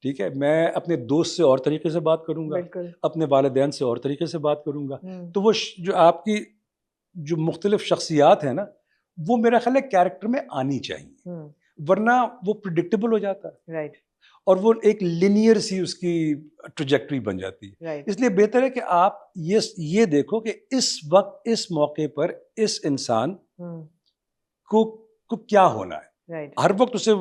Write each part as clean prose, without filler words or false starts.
ठीक है, मैं अपने दोस्त से और तरीके से बात करूंगा, बिल्कुल। अपने वालिदैन से और तरीके से बात करूंगा। तो हम्म। वो जो आपकी जो मुख्तलिफ शख्सियात है ना, वो मेरा ख्याल है कैरेक्टर में आनी चाहिए, वरना वो प्रिडिक्टेबल हो जाता है राइट और वो एक लिनियर सी उसकी ट्रजेक्टरी बन जाती है। राइट। इसलिए बेहतर है कि आप ये देखो कि इस वक्त इस मौके पर इस इंसान को क्या होना है। राइट। हर वक्त उसे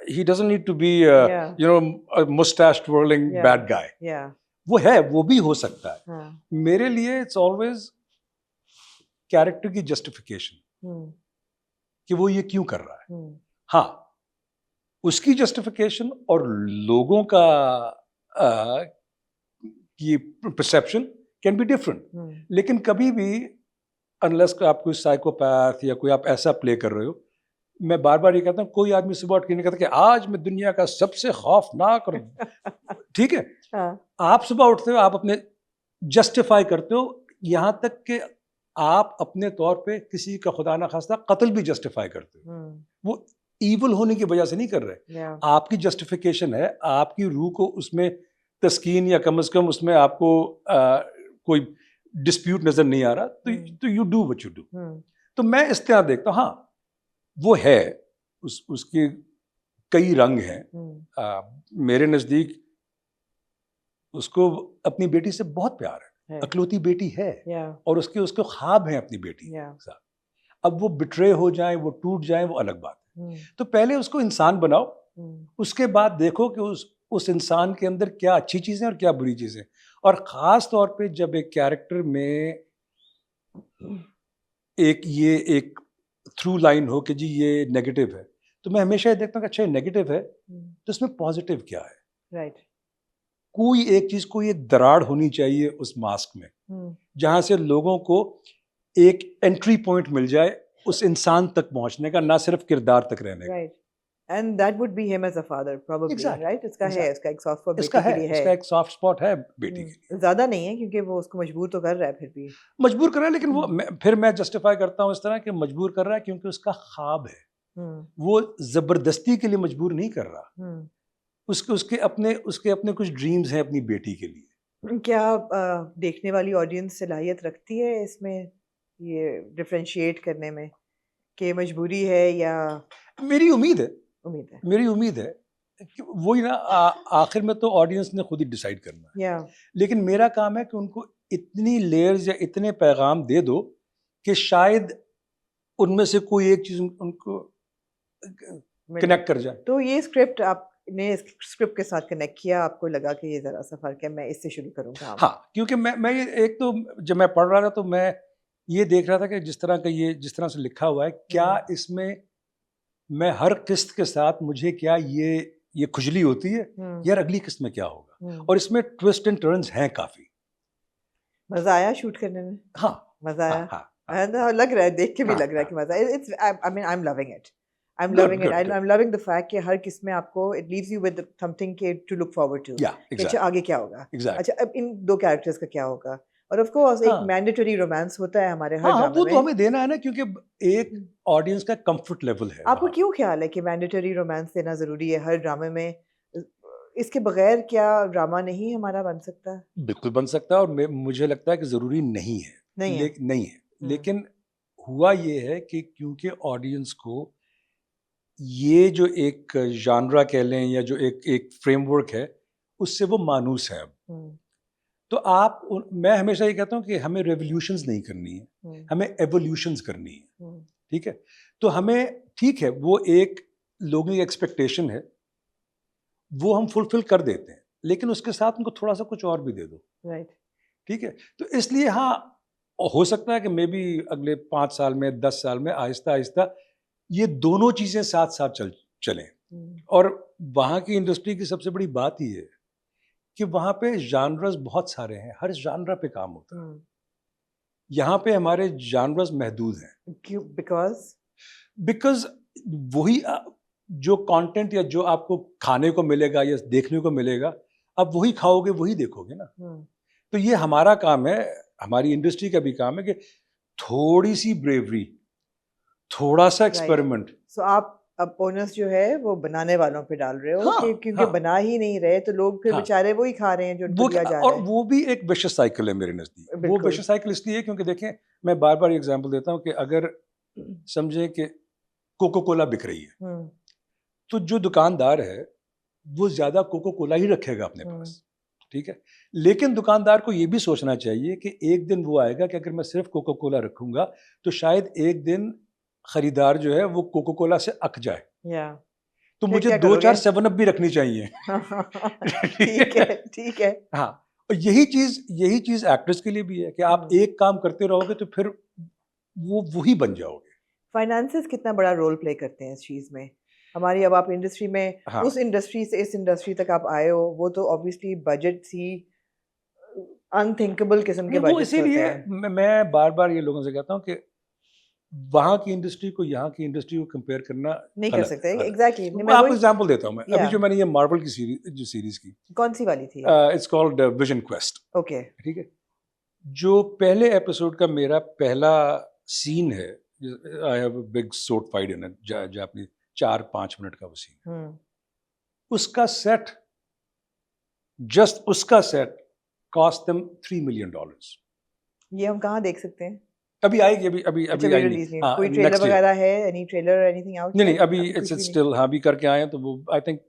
he doesn't need to be Yeah. a mustache twirling Yeah. bad guy. Yeah. वो भी हो सकता है। हाँ। मेरे लिए इट्स ऑलवेज कैरेक्टर की जस्टिफिकेशन कि वो ये क्यों कर रहा है। हाँ, उसकी जस्टिफिकेशन और लोगों का की परसेप्शन कैन बी डिफरेंट, लेकिन कभी भी अनलेस आप कोई साइकोपैथ या कोई आप ऐसा प्ले कर रहे हो, मैं बार बार ये कहता हूँ, कोई आदमी सुबह उठ के नहीं कहता कि आज मैं दुनिया का सबसे खौफनाक और ठीक है। हाँ। आप सुबह उठते हो, आप अपने जस्टिफाई करते हो, यहाँ तक कि आप अपने तौर पे किसी का खुदा ना खास्ता कत्ल भी जस्टिफाई करते हो। वो ईवल होने की वजह से नहीं कर रहे, आपकी जस्टिफिकेशन है, आपकी रूह को उसमें तस्कीन या कम से कम उसमें आपको कोई डिस्प्यूट नजर नहीं आ रहा, तो you do what you do. तो मैं इस तरह देखता हूँ, हाँ वो है, उसके कई रंग हैं। मेरे नजदीक उसको अपनी बेटी से बहुत प्यार है, अकलौती बेटी है, और उसके ख्वाब हैं अपनी बेटी के साथ। अब वो बिट्रे हो जाए, वो टूट जाए, वो अलग बात है। तो पहले उसको इंसान बनाओ, उसके बाद देखो कि उस इंसान के अंदर क्या अच्छी चीजें और क्या बुरी चीजें। और ख़ास तौर पे जब एक कैरेक्टर में एक थ्रू लाइन हो कि जी ये नेगेटिव है, तो मैं हमेशा ये देखता हूँ कि अच्छा ये नेगेटिव है, तो इसमें पॉजिटिव क्या है। राइट। कोई एक चीज़, कोई एक दरार होनी चाहिए उस मास्क में, जहाँ से लोगों को एक एंट्री पॉइंट मिल जाए उस इंसान तक पहुँचने का, ना सिर्फ किरदार तक रहने का। Right. And that would be him as a father, probably, Exactly. right? इसका है, इसका एक सॉफ्ट स्पॉट इसका बेटी के है, लिए है। इसका एक सॉफ्ट स्पॉट है बेटी के लिए। ज्यादा नहीं है क्योंकि वो उसको मजबूर तो कर रहा है, फिर भी मजबूर कर रहा है, लेकिन वो फिर मैं जस्टिफाई करता हूँ इस तरह कि मजबूर कर रहा है क्योंकि उसका ख्वाब है। वो जबरदस्ती के लिए मजबूर नहीं कर रहा, उसके अपने कुछ ड्रीम्स हैं अपनी बेटी के लिए। क्या देखने वाली ऑडियंस सलाहियत रखती है इसमें ये डिफरेंशिएट करने में कि मजबूरी है या? मेरी उम्मीद है, मेरी उम्मीद है कि वही ना, आखिर में तो ऑडियंस ने खुद ही डिसाइड करना है। लेकिन मेरा काम है कि उनको इतनी लेयर्स या इतने पैगाम दे दो कि शायद उनमें से कोई एक चीज उनको कनेक्ट कर जाए। तो ये स्क्रिप्ट आपने स्क्रिप्ट के साथ कनेक्ट किया, आपको लगा कि ये जरा सा फर्क है, मैं इससे शुरू करूंगा? हाँ, क्योंकि मैं एक तो जब मैं पढ़ रहा था तो मैं ये देख रहा था कि जिस तरह से लिखा हुआ है, क्या इसमें मैं हर किस्त के साथ मुझे क्या ये खुजली होती है, यार अगली किस्त में क्या होगा। और इसमें ट्विस्ट एंड टर्न्स हैं काफी। मजा आया शूट करने में? हाँ, मजा आया। हाँ, लग रहा है, देख के भी लग रहा है कि मजा। It's I mean I am loving it. I'm loving it. I'm loving the fact कि हर किस्म में आपको it leaves you with something to look forward to. अच्छा आगे क्या होगा? अच्छा अब इन दो कैरेक्टर्स का क्या होगा? और ऑफ कोर्स एक मैंडेटरी रोमांस होता है हमारे हर ड्रामा में। वो तो हमें देना है ना, क्योंकि एक ऑडियंस का कंफर्ट लेवल है। आपको क्यों ख्याल है कि मैंडेटरी रोमांस देना जरूरी है हर ड्रामे में? इसके बगैर क्या ड्रामा नहीं हमारा बन सकता? बिल्कुल बन सकता है, और मुझे लगता है कि जरूरी नहीं है। नहीं है। लेकिन हुआ ये है कि क्योंकि ऑडियंस को ये जो एक जानरा कह लें या जो एक फ्रेमवर्क है, उससे वो मानूस है अब। तो मैं हमेशा ये कहता हूँ कि हमें रेवोल्यूशंस नहीं करनी है, हमें एवोल्यूशंस करनी है। ठीक है, तो हमें ठीक है, वो एक लोगों की एक्सपेक्टेशन है, वो हम फुलफिल कर देते हैं, लेकिन उसके साथ उनको थोड़ा सा कुछ और भी दे दो। राइट। ठीक है, तो इसलिए हाँ, हो सकता है कि मे बी अगले 5 साल में 10 साल में आहिस्ता आहिस्ता ये दोनों चीजें साथ साथ चलें। और वहाँ की इंडस्ट्री की सबसे बड़ी बात ही है कि वहाँ पे जानरस बहुत सारे हैं, हर जानरा पे काम होता है। यहाँ पे हमारे जानरस महदूद हैं। क्यों? बिकॉज वही जो कंटेंट या जो आपको खाने को मिलेगा या देखने को मिलेगा, अब वही खाओगे, वही देखोगे ना। तो ये हमारा काम है, हमारी इंडस्ट्री का भी काम है कि थोड़ी सी ब्रेवरी, थोड़ा सा एक्सपेरिमेंट। So आप अब ओनर्स जो है वो बनाने वालों पे डाल रहे हो हाँ, क्योंकि हाँ, बना ही नहीं रहे तो लोग फिर हाँ, बेचारे वो ही खा रहे हैं जो उनको दिया जा रहा और है। वो भी एक विशियस साइकिल है मेरे नज़दीक। वो बिल्कुल। विशियस साइकिल इसलिए है क्योंकि देखें, मैं बार-बार एग्जांपल देता हूँ कि अगर समझें कि कोको कोला बिक रही है, तो जो दुकानदार है वो ज़्यादा कोको कोला ही रखेगा अपने पास, ठीक है? लेकिन दुकानदार को ये भी सोचना चाहिए कि एक दिन वो आएगा कि अगर मैं सिर्फ कोको कोला रखूंगा तो शायद एक दिन खरीदार जो है वो कोको कोला से अक जाए, तो फिर मुझे क्या 2-4 करोगे? 7 अप भी रखनी चाहिए। ठीक है। हाँ, और यही चीज़ एक्टर्स के लिए भी है कि आप एक काम करते रहोगे तो फिर वो वही बन जाओगे। फाइनेंसेस कितना बड़ा रोल प्ले करते हैं इस चीज़ में? हमारी अब आप इंडस्ट्री में हाँ, उस इंडस्ट्री से इस इंडस्ट्री तक आप आए हो, वो तो ऑब्वियसली बजट्स ही अनथिंकेबल किस्म के वो बजट्स होते इसीलिए हैं। मैं बार-बार ये लोगों से कहता हूँ कि वहाँ की इंडस्ट्री को यहाँ की इंडस्ट्री को कंपेयर करना नहीं कर गलत सकते है। एग्जैक्टली। मैं मैं आपको वही एग्जांपल देता हूँ मैं। अभी या जो मैंने ये मार्वल की सीरीज की, कौन सी वाली थी? It's called vision quest, okay. ठीक है? जो पहले एपिसोड का मेरा पहला सीन है, I have a big sword fight in it, जापानी 4-5 मिनट का वो सीन, उसका सेट, जस्ट उसका सेट कॉस्ट देम $3 मिलियन। ये हम कहाँ देख सकते हैं? अभी आएगी, अभी अभी अच्छा, अभी वी आई रिलीज नहीं। नहीं, हाँ, कोई ट्रेलर नेक्स्ट ईयर। वगैरह है? Any trailer anything out? नहीं अभी अभी कुछ इट्स भी नहीं। स्टिल, हाँ, भी करके आए हैं, तो वो I think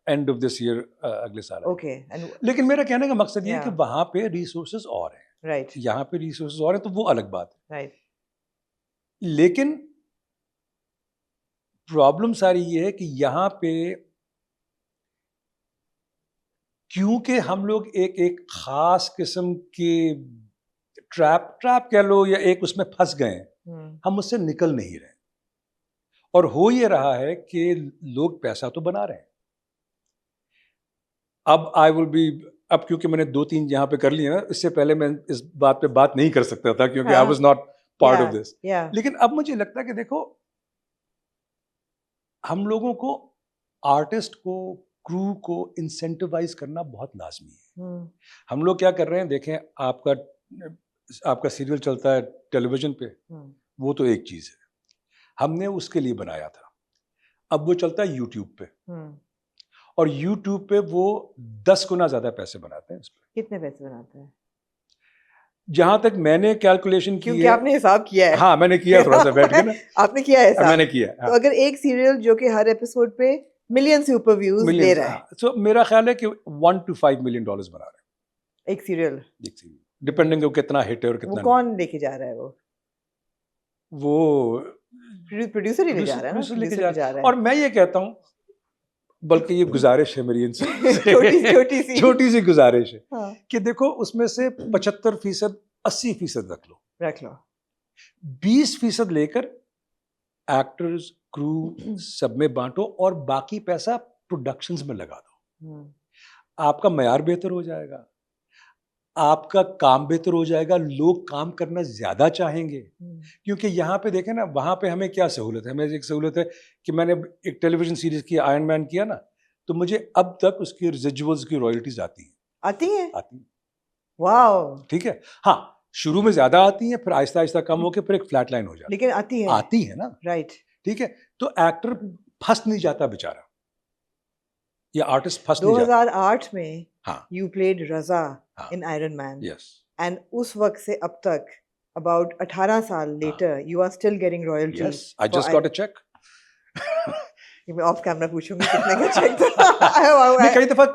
end of this year, अगले साल आएगी। ओके एंड लेकिन मेरा कहने का मकसद ये है कि या वहां पे रिसोर्सेज और हैं, राइट यहाँ पे रिसोर्सेज और हैं, तो वो अलग बात है। राइट। लेकिन प्रॉब्लम सारी ये है कि यहाँ पे क्योंकि हम लोग एक एक खास किस्म के ट्रैप कह लो या एक उसमें फंस गए हैं, हम उससे निकल नहीं रहे। और हो ये रहा है कि लोग पैसा तो बना रहे हैं। अब आई विल बी, अब क्योंकि मैंने 2-3 यहाँ पे कर लिए ना, इससे पहले मैं इस बात पे बात नहीं कर सकता था क्योंकि I was not part of this. लेकिन अब मुझे लगता है कि देखो, हम लोगों को, आर्टिस्ट को, क्रू को इंसेंटिवाइज करना बहुत लाजमी है। हम लोग क्या कर रहे हैं, देखें, आपका सीरियल चलता है टेलीविजन पे, वो तो एक चीज है, हमने उसके लिए बनाया था। अब वो चलता है यूट्यूब पे, और यूट्यूब पे वो 10 गुना ज्यादा पैसे बनाते हैं इस पे। कितने पैसे बनाते हैं? जहां तक मैंने कैलकुलेशन की क्योंकि है, आपने हिसाब किया है। हाँ मैंने किया थोड़ा सा बैठ के ना, आपने किया है हिसाब? मैंने किया, हाँ। तो अगर एक सीरियल जो कि हर एपिसोड पे मिलियन से ऊपर व्यूज ले रहा है, तो मेरा ख्याल है कि $1 to $5 मिलियन बना रहे हैं एक सीरियल, डिपेंडिंग कितना हिट है और कितना वो कौन लेके जा रहा है? वो प्रोड्यूसर ही ले जा रहा है ना, प्रोड्यूसर लेके प्रोड्यूसर जा रहा है। और मैं ये कहता हूँ, बल्कि ये गुजारिश है मेरी इनसे, छोटी सी गुजारिश है, हाँ। कि देखो, उसमें से 75%, 80% रख लो, 20% लेकर एक्टर्स, क्रू सब में बांटो और बाकी पैसा प्रोडक्शंस में लगा दो। आपका मयार बेहतर हो जाएगा, आपका काम बेहतर हो जाएगा, लोग काम करना ज्यादा चाहेंगे। क्योंकि यहाँ पे देखें ना, वहां पे हमें क्या सहूलत है, हमें एक सहूलत है कि मैंने एक टेलीविजन सीरीज की आयरन मैन किया ना, तो मुझे अब तक उसकी रेजिडुअल्स की रॉयल्टीज आती हैं। वाओ, ठीक है। हाँ, शुरू में ज्यादा आती हैं, फिर आहिस्ता आहिस्ता कम होकर फिर एक फ्लैट लाइन हो जाती है, लेकिन आती है ना, राइट। ठीक है, तो एक्टर फंस नहीं जाता बेचारा, या आर्टिस्ट फंस नहीं जाता। 2008 में you played Raza in Iron Man, and उस वक्त से अब तक अबाउट 18 साल later you are still getting royalty. Yes, I just got a cheque. मैं ऑफ कैमरा पूछूंगी कितने का चेक था। कई दफा